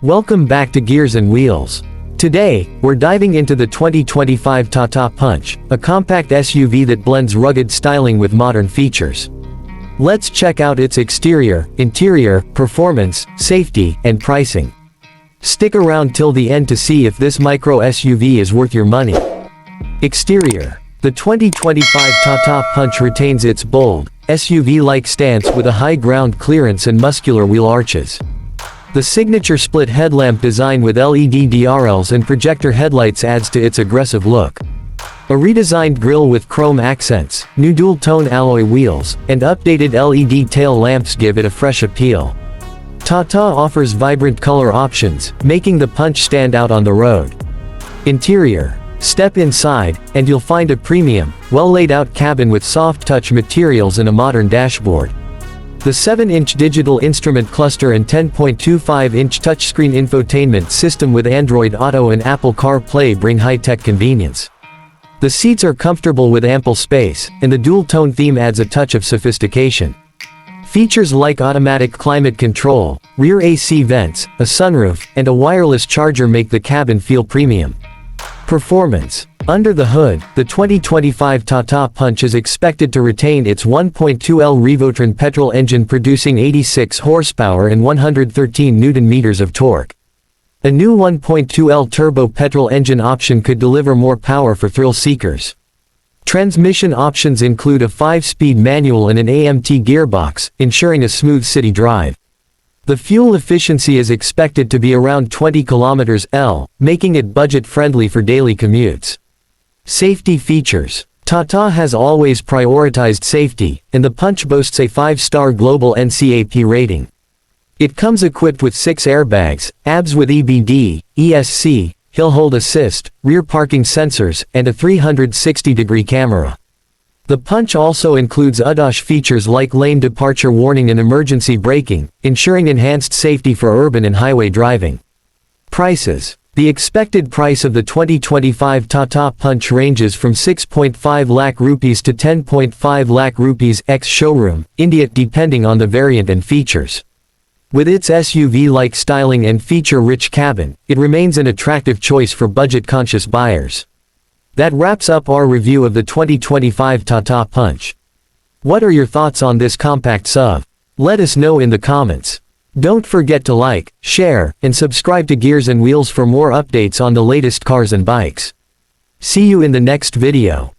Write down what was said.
Welcome back to Gears and Wheels. Today, we're diving into the 2025 Tata Punch, a compact SUV that blends rugged styling with modern features. Let's check out its exterior, interior, performance, safety, and pricing. Stick around till the end to see if this micro SUV is worth your money. Exterior. The 2025 Tata Punch retains its bold, SUV-like stance with a high ground clearance and muscular wheel arches. The signature split headlamp design with LED DRLs and projector headlights adds to its aggressive look. A redesigned grille with chrome accents, new dual-tone alloy wheels, and updated LED tail lamps give it a fresh appeal. Tata offers vibrant color options, making the Punch stand out on the road. Interior. Step inside, and you'll find a premium, well-laid-out cabin with soft-touch materials and a modern dashboard. The 7-inch digital instrument cluster and 10.25-inch touchscreen infotainment system with Android Auto and Apple CarPlay bring high-tech convenience. The seats are comfortable with ample space, and the dual-tone theme adds a touch of sophistication. Features like automatic climate control, rear AC vents, a sunroof, and a wireless charger make the cabin feel premium. Performance. Under the hood, the 2025 Tata Punch is expected to retain its 1.2L Revotran petrol engine producing 86 horsepower and 113 Nm of torque. A new 1.2L turbo petrol engine option could deliver more power for thrill seekers. Transmission options include a 5-speed manual and an AMT gearbox, ensuring a smooth city drive. The fuel efficiency is expected to be around 20 km/h, making it budget-friendly for daily commutes. Safety features. Tata has always prioritized safety, and the Punch boasts a 5-star global NCAP rating. It comes equipped with 6 airbags, ABS with EBD, ESC, hill hold assist, rear parking sensors, and a 360-degree camera. The Punch also includes ADAS features like lane departure warning and emergency braking, ensuring enhanced safety for urban and highway driving. Prices. The expected price of the 2025 Tata Punch ranges from 6.5 lakh rupees to 10.5 lakh rupees ex-showroom, India, depending on the variant and features. With its SUV-like styling and feature-rich cabin, it remains an attractive choice for budget-conscious buyers. That wraps up our review of the 2025 Tata Punch. What are your thoughts on this compact SUV? Let us know in the comments. Don't forget to like, share, and subscribe to Gears and Wheels for more updates on the latest cars and bikes. See you in the next video.